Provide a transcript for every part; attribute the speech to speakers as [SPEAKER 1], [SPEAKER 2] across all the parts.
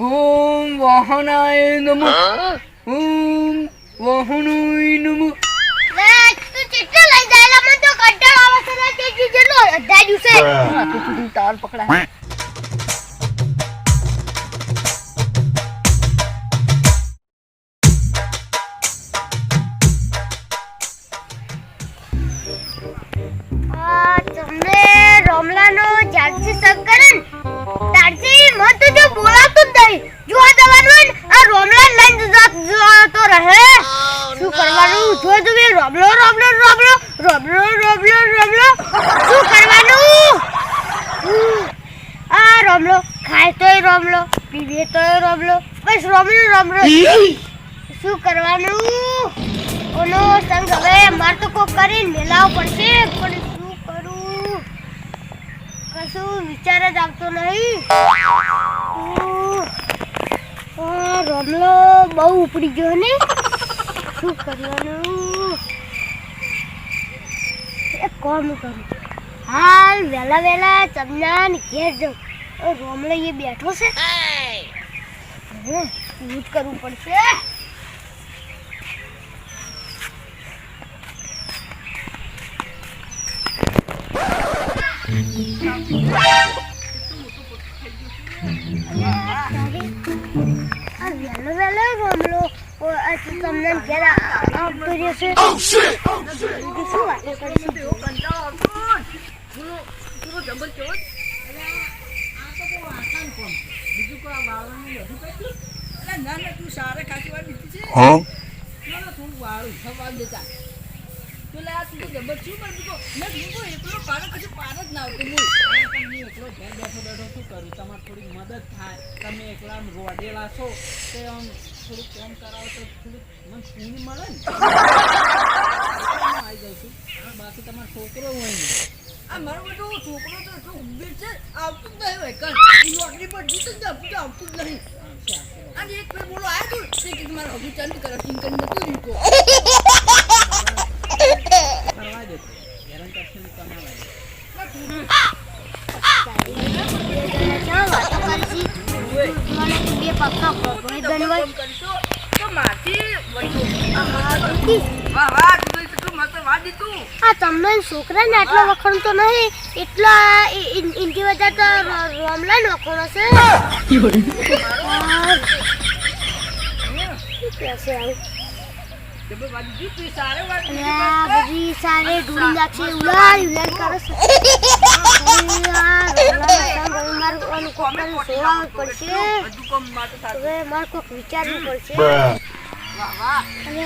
[SPEAKER 1] ઓમ વાહનાય નમઃ ઓમ વાહનાય નમઃ
[SPEAKER 2] તું ચિટ્ટો લઈ જાયલા મને તો કંટાળો આવે છે તે જેટલો અડધા દિવસે
[SPEAKER 1] તું તાર પકડા
[SPEAKER 2] તમને રોમલાનો જાગસી સંકરન તારસી મત જો બોલાતું જ નહીં જો દવાનું આ રોમલા લઈને તો રહે શું કરવાનું જો તમે રોમલો શું કરવાનું આ રોમલો ખાય તોય રોમલો પીવે તોય રોમલો બસ રોમલો શું કરવાનું ઓનો સંગ હવે માર તો કોક કરીને મેલાવ પડશે પણ શું કરું કશું વિચાર જ આવતો નહીં રોમલો બહુ ઉપડી ગયો ને શું કરવાનું એક કામ કરું હાલ વહેલા ચમનાને ઘેર જાઉં રોમલો એ બેઠો છે યુઝ કરવું પડશે વેલો રોમલો તમને ઘેર આવતો રહેશે શું વાતો કરીશું
[SPEAKER 1] તું સારે ખાસી વાર દીધી છે થોડું વાળું સવાલ દેતા પેલા તું જબર શું કરતો મેં તું એકલો પાડો પછી પાર જ ના આવતો હું એકલો ઘેર બેઠો શું કરું તમારે થોડી મદદ થાય તમે એકલા રોડેલા છો તે આમ થોડુંક કામ કરાવો તો થોડુંક મને પૂરી મળે ને આવી જાઉં છું બાકી તમારો છોકરો હોય ને આ મારો બધો છોકરો તો એટલો ઉભી છે આવતું જ નહીં હોય કર નોકરી પર જીતું જ આવતું જ નહીં અને એક ભાઈ બોલો આવ્યો તો કે મારા હજુ ચાલુ કરો ટિંકર નતું રીતો કરવા દે હેરાન કરશે તમારા
[SPEAKER 2] બે પક્કા કરશો તો માથી વાહ તું કેટલું મસ્ત વાત દીધું આ તમને છોકરાને આટલો વખણતો નહીં એટલા ઇન્ટી વજા તો રોમલા નોખણો છે कैसे आऊं
[SPEAKER 1] जब वादी तू सारे वादी
[SPEAKER 2] बजी सारे ढूंढ नाखे उलाड़ करो से यार मार ओन को पर सेवा પડશે બધું કામ માટે હવે માર કોક વિચારવું પડશે વાહ વાહ અરે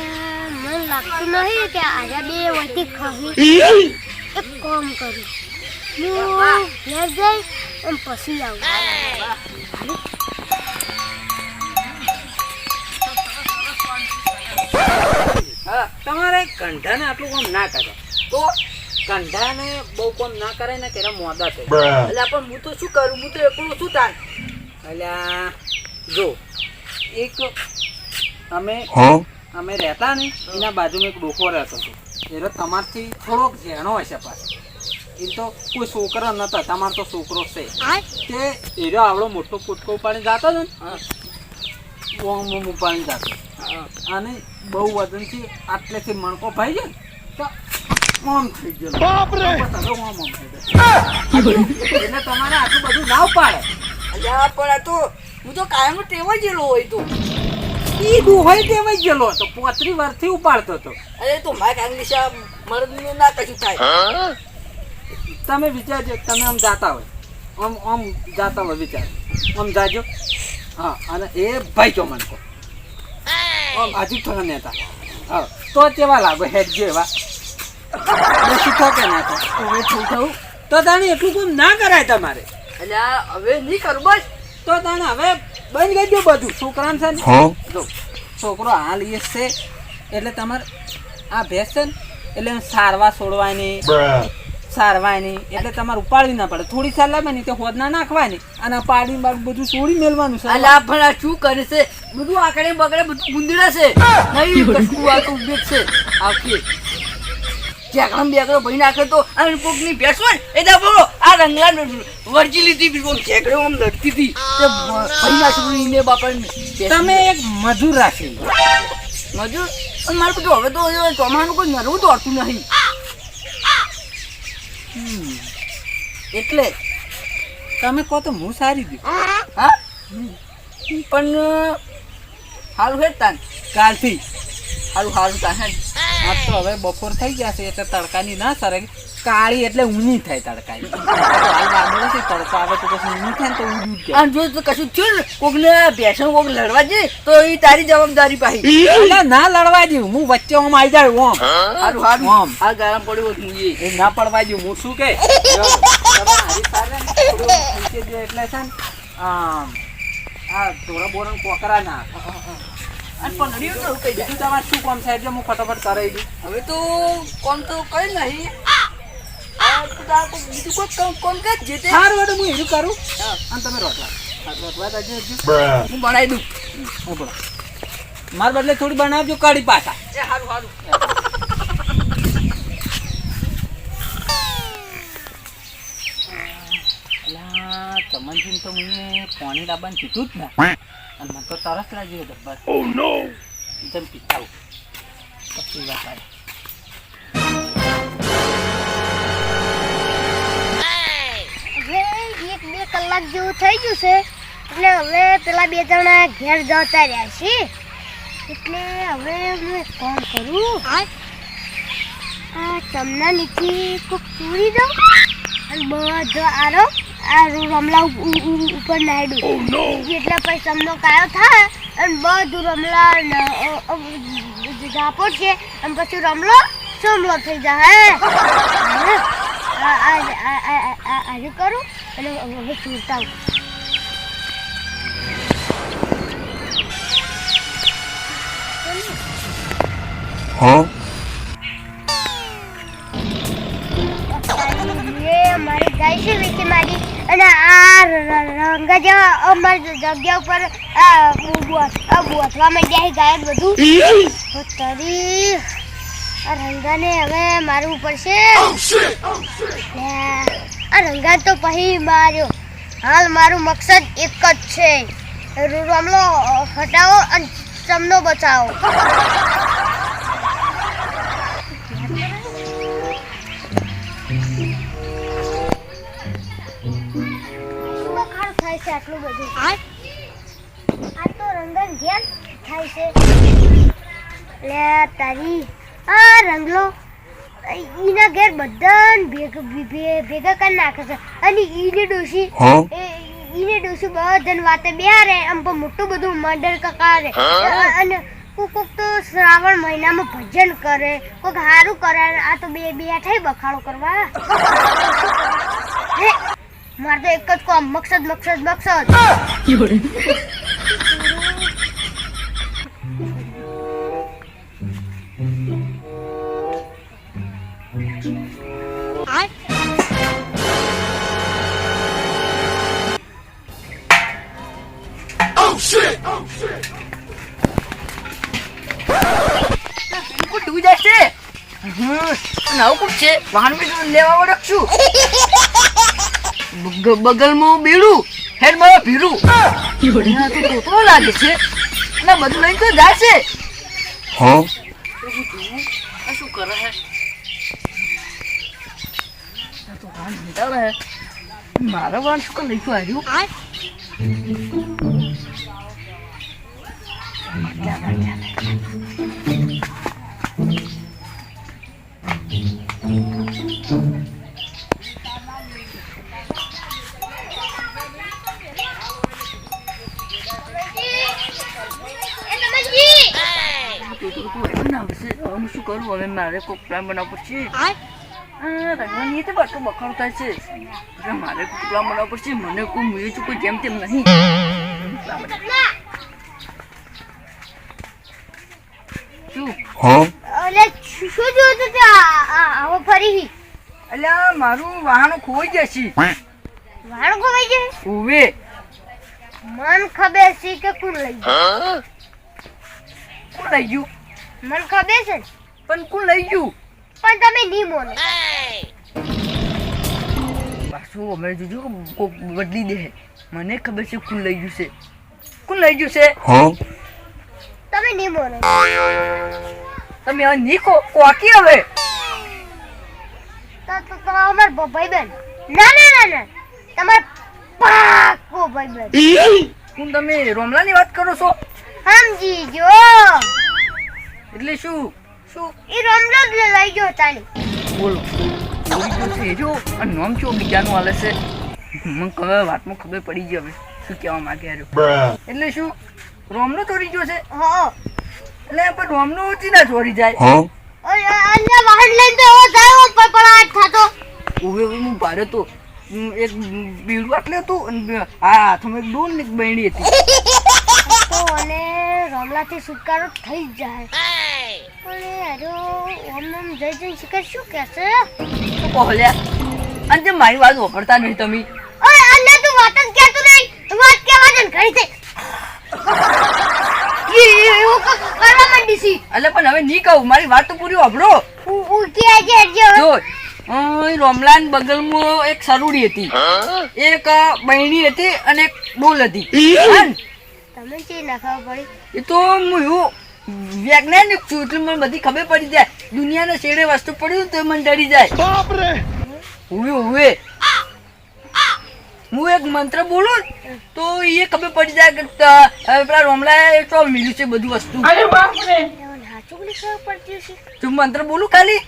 [SPEAKER 2] મને લાગતું નહીં કે આજા બે વટી ખાવી એક કામ કરું હું ઘેર જઈ અને પછી આવું
[SPEAKER 1] તમારે કંઠાને આટલું કામ ના કરે તો કંઠાને બહુ કામ ના કરે ને તેરા મોદા છે એટલે પણ હું તો શું કરું હું તો એકલું શું થાય એટલે જો એક અમે રહેતા ને એના બાજુમાં એક ડોકો રહેતો હતો એટલે તમારથી થોડોક ઝેણો હશે પાછો એ તો કોઈ છોકરો નતો તમારો તો છોકરો છે તે એરો આવડો મોટો કૂટકો ઉપાડીને જતો ને ઓમ ઉપાડીને જતો અને બહુ વજનથી આટલેથી મણકો ભાઈ જાય તો ઓમ થઈ ગયો બાપ રે ઓમ થઈ ગયો એટલે તમારે આટલું બધું ના પાડે અલ્યા પણ તો હું તો કાયમ ટેવાઈ ગયેલો હોય તો ઈ દુહોય ટેવાઈ ગયેલો તો 35 વર્ષથી ઉપાડતો હતો અરે તો માય કાંગલીશા મરદનું ના કશું થાય તમે વિચારજો તમે આમ જાતા હોય આમ જાતા હોય વિચાર આમ જાજો હા અને એ ભાઈ જો મણકો હજુ થોડા નેતા હા તો કેવા લાગો હેડ જેવા શીખો કે ના થવું તો તાણે એટલું કામ ના કરાય તમારે એટલે હવે નહીં કરું બસ તો તાણે હવે બંધ કરી દો બધું છોકરાને છે ને જો છોકરો હાલ એ છે એટલે તમારે આ ભેંસ છે ને એટલે સારવા છોડવાની સારવાની એટલે તમારે ઉપાડવી ના પડે થોડી સાર લાગે ને તે હોદ ના નાખવાની અને પાડી બધું છોડી મેળવાનું છે અલા પણ શું કરે છે બધું આકડે બગડે બધું ગુંદડા છે નહીં કશું આ તો ઉભેટ છે આખી
[SPEAKER 3] ઢેકણમ બેકડો ભરી નાખે તો અને કોકની ભેંસ હોય ને એ બોલો આ રંગલા વરજી લીધી ઢેકડો આમ લડતી હતી તે ભરી નાખ્યું એને બાપાને
[SPEAKER 1] તમે એક મજૂર રાખી
[SPEAKER 3] મજૂર અને મારું બધું હવે તો ચોમાનું કોઈ નરવું દોડતું નહીં એટલે
[SPEAKER 1] તમે કહો તો હું સારી દઉં
[SPEAKER 3] હા પણ સારું હે તાન
[SPEAKER 1] કાલથી
[SPEAKER 3] સારું તાન હે
[SPEAKER 1] આજ તો હવે બપોર થઈ ગયા છે એટલે તડકાની ના સરે કાળી એટલે ઊની થાય તડકાની હાલ વાંધો નથી તડકો આવે તો પછી ઊની થાય ને તો ઊંધું જ જાય.
[SPEAKER 3] અને જો તો કશું થયું ને કોકને ભેંસો કોક લડવા જઈએ તો એ તારી જવાબદારી પાહી
[SPEAKER 1] એટલે ના લડવા દઉં હું વચ્ચે ઓમ આવી જાય ઓમ
[SPEAKER 3] સારું
[SPEAKER 1] આમ.
[SPEAKER 3] આ ગરમ પડ્યો હોત હું
[SPEAKER 1] એ ના પડવા દઉં હું શું કે જો, તમે હારી સારે ને થોડું નીચે જો એટલે છે ને આ થોડા બોરણ કોકરા ના
[SPEAKER 3] અને પંદડીઓ તો કહી જાય
[SPEAKER 1] બીજું તમારે શું કામ થાય એટલે હું ફટાફટ કરાવી દઉં.
[SPEAKER 3] હવે તો કોમ તો કઈ નહીં બીજું કોઈ કોમ કે જે તે
[SPEAKER 1] સારું એટલે હું એનું કરું અને તમે રોટલા રોટલા તો હજી
[SPEAKER 3] હું બનાવી દઉં
[SPEAKER 1] મારા બદલે થોડી બનાવજો કઢી પાછા.
[SPEAKER 3] એ સારું
[SPEAKER 1] અલા ચમનજીને તો મને પાણી લાવવાનું કીધું જ ને અને મને તો તરસ લાગી ગયો જબ્બર. એકદમ પીતાવું પછી વાત આવે.
[SPEAKER 2] હવે 1-2 કલાક જેવું થઈ ગયું છે એટલે હવે પેલા 2 જણા ઘેર જતા રહ્યા છે એટલે હવે હું એક કામ કરું આ ચમના નીચે કોક પૂરી દઉં અને બધો આ રમલા ઉપર નાખી દઉં એટલે પછી ચમનો કાયો થાય અને બધું રમલા ઝાપો છે અને પછી રમલો સમલો થઈ જાય આજે કરું અને હવે ચૂરતા મારી ગાય છે વેચી મારી અને આ રંગા જેવા અમારી જગ્યા ઉપર બોથવા માંડ્યા ગાય બધું તરી આ રંગાને હવે મારવું પડશે આ રંગા તો પછી માર્યો હાલ મારું મકસદ એક જ છે રમલો હટાવો અને ચમનો બચાવો થાય છે આટલું બધું આ તો રંગન ઘેર થાય છે લે તારી આ રંગલો ઈના ઘેર બધાને ભેગા કરી નાખે છે અને ઈને ડોશી બધાને વાતે બેહારે આમ પણ મોટું બધું મર્ડર કકારે અને કોક તો શ્રાવણ મહિનામાં ભજન કરે કોક સારું કરે આ તો બે થઈ બખાડો કરવા મારે તો એક જ કામ મકસદ
[SPEAKER 3] ડૂબી જશે નવું કુક છે વાહન બી લેવા વળખશું બગલમાં બેડું હેડ મારા ભીરું તો તોતરો લાગે છે ના બધું લઈને તો જાય છે શું કરે હે તો વાહન ભીતા રહે મારા વાહન શું કર લઈશું આવ્યું શું કરું હવે મારે કોઈક પ્લાન બનાવવો પડશે રંગવાની તો બાટલો બખાડો થાય છે એટલે મારે કોઈક પ્લાન બનાવવો પડશે મને કોઈ મળ્યું છું કોઈ જેમ તેમ નહીં
[SPEAKER 2] શું જોતું તે આવો ફરી
[SPEAKER 3] એટલે મારું વાહન ખોવાઈ જશે
[SPEAKER 2] વાણ ખોવાઈ જાય
[SPEAKER 3] ઓવે
[SPEAKER 2] મન ખબર છે કે કોણ લઈ ગયું
[SPEAKER 3] કોણ લઈ ગયું
[SPEAKER 2] મન ખબર છે
[SPEAKER 3] પણ કોણ લઈ ગયું
[SPEAKER 2] પણ તમે નહીં મોનો.
[SPEAKER 3] પાછું અમે જોજો કે કોક બદલી દે. મને ખબર છે કોણ લઈ ગયું છે. કોણ લઈ ગયું છે?
[SPEAKER 2] તમે નહીં મોનો.
[SPEAKER 3] તમે હવે ની કોકી હવે.
[SPEAKER 2] તો અમાર ભાઈબંધ. ના તમાર પાકો ભાઈબંધ.
[SPEAKER 3] કોણ તમે રોમલાની વાત કરો છો?
[SPEAKER 2] સમજી જો.
[SPEAKER 3] એટલે શું શું
[SPEAKER 2] ઈ રમલો જ લઈ ગયો તાની.
[SPEAKER 3] બોલો ચોરી તો છે જો અને નામ ચો બીજાનું હાલે છે. મને હવે વાતમાં ખબર પડી ગઈ હવે શું કહેવા માંગે રહ્યો. એટલે શું રોમનો ચોરી ગયો છે?
[SPEAKER 2] હા.
[SPEAKER 3] એટલે પણ રોમનો ચીના ચોરી જાય?
[SPEAKER 2] અન્ય વાહન લઈને તો એવો જાય પપડાટ થતો.
[SPEAKER 3] ઉભે હું ભારે તો એક બીડું આટલે હતું અને આ હાથમાં એક ડોલ ને એક બહેણી હતી.
[SPEAKER 2] તો અને રમલાથી છુટકારો થઈ જ જાય. અને અરે ઓમ જઈ શિકાર શું કહેશે?
[SPEAKER 3] શું કહો લ્યા? અને જે મારી વાત વાપરતા નહીં તમે.
[SPEAKER 2] ઓય અન્ય તું વાત જ કહેતો નહીં. વાત કહેવા જ ઘડી થઈ. એવું કરવા માંડી છી.
[SPEAKER 3] એટલે પણ હવે નહીં કહું, મારી વાત તો પૂરી વાપરો.
[SPEAKER 2] ઉકી આજે હરજો.
[SPEAKER 3] જો રોમલાન બગલમાં એક સરુડી હતી, એક બહેણી હતી અને એક ડોલ હતી.
[SPEAKER 2] તમે ચી નાખવા પડી?
[SPEAKER 3] એ તો હું એવું વૈજ્ઞાનિક છું એટલે મને બધી ખબર પડી જાય. દુનિયાના છેડે વસ્તુ પડ્યું તો મને ડરી જાય. હવે હું એક મંત્ર બોલું તો એ ખબર પડી જાય કે પેલા રોમલાએ તો મિલ્યું છે બધું વસ્તુ.
[SPEAKER 2] હાચું ની ખબર પડતી છે.
[SPEAKER 3] તું મંત્ર બોલું ખાલી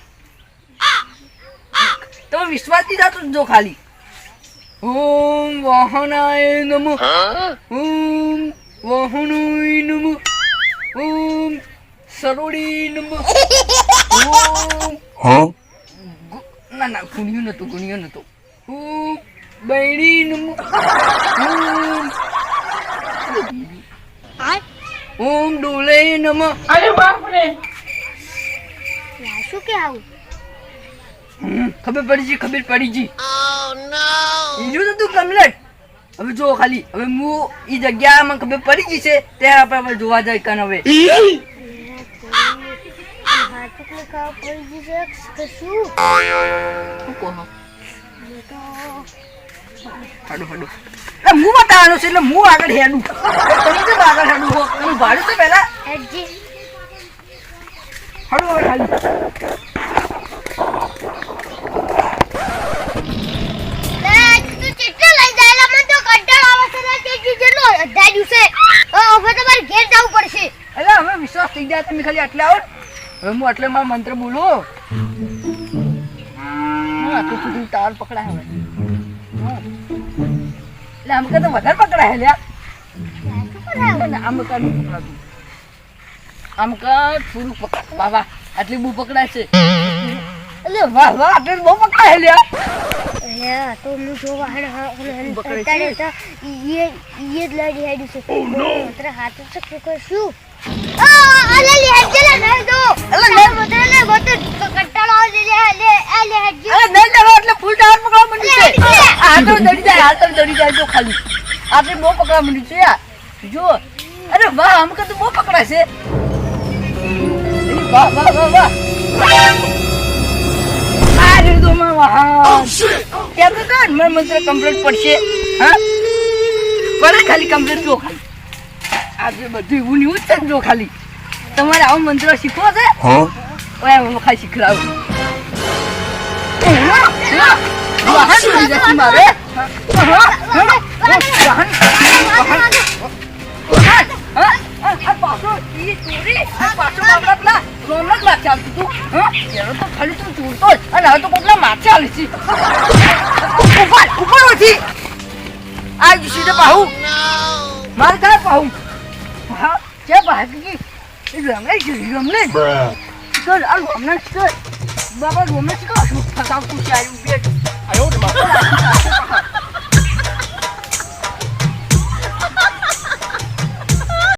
[SPEAKER 3] તમે વિશ્વાસ થી જાતો જો ખાલી. ઓમ વાહનાય નમઃ, ઓમ વાહનાય નમઃ, ઓમ સરોડી નમઃ, ઓમ ના ગુણ્યું નતું. ઓમ બૈણી નમઃ, ઓમ ડોલે નમઃ.
[SPEAKER 2] શું કે આવું?
[SPEAKER 3] ખબર પડી જી. બીજું તો તું કમ્પ્લેટ. હવે જો ખાલી હવે હું એ જગ્યા મને ખબર પડી ગઈ છે ત્યાં આપણે જોવા જાય કન હવે.
[SPEAKER 2] હાચું ની ખબર પડી છે કે શું?
[SPEAKER 3] શું કહો? હાડો હું બતાવવાનું છે એટલે હું આગળ હેડું. તમે કેમ આગળ હેડું હો? તમે ભાડું છે પહેલા
[SPEAKER 2] એજી
[SPEAKER 3] હાડો હવે ખાલી. હવે વિશ્વાસ થઈ જાય તમે ખાલી આટલે આવો. હવે હું એટલે મારો મંત્ર બોલું. તાર પકડાય હવે એટલે આમ તો વધારે પકડાય લ્યા. આમ થોડું પકડ. વાહ આટલી બહુ પકડાય છે. એટલે વાહ આટલી બહુ પકડાય લ્યા.
[SPEAKER 2] તો હું જોવા
[SPEAKER 3] પકડે
[SPEAKER 2] તો એ જ લડી હેડ્યું છે. માત્ર હાથ છે કે શું?
[SPEAKER 3] જો અરે વાહ આમ તો બહુ પકડાય છે. વાહ મંત્ર કમ્પ્લીટ પડશે. હા પડે ખાલી કમ્પ્લીટ જો ખાલી. આજે બધું એવું નહીં જ જો ખાલી. તમારે આવો મંત્ર શીખવો છે? ખાલી શીખડાવું. મારે મારે ક્યાં પાહું? હા ક્યાં ભાગી રમણે બાબા રોમે ફસાવતું છે.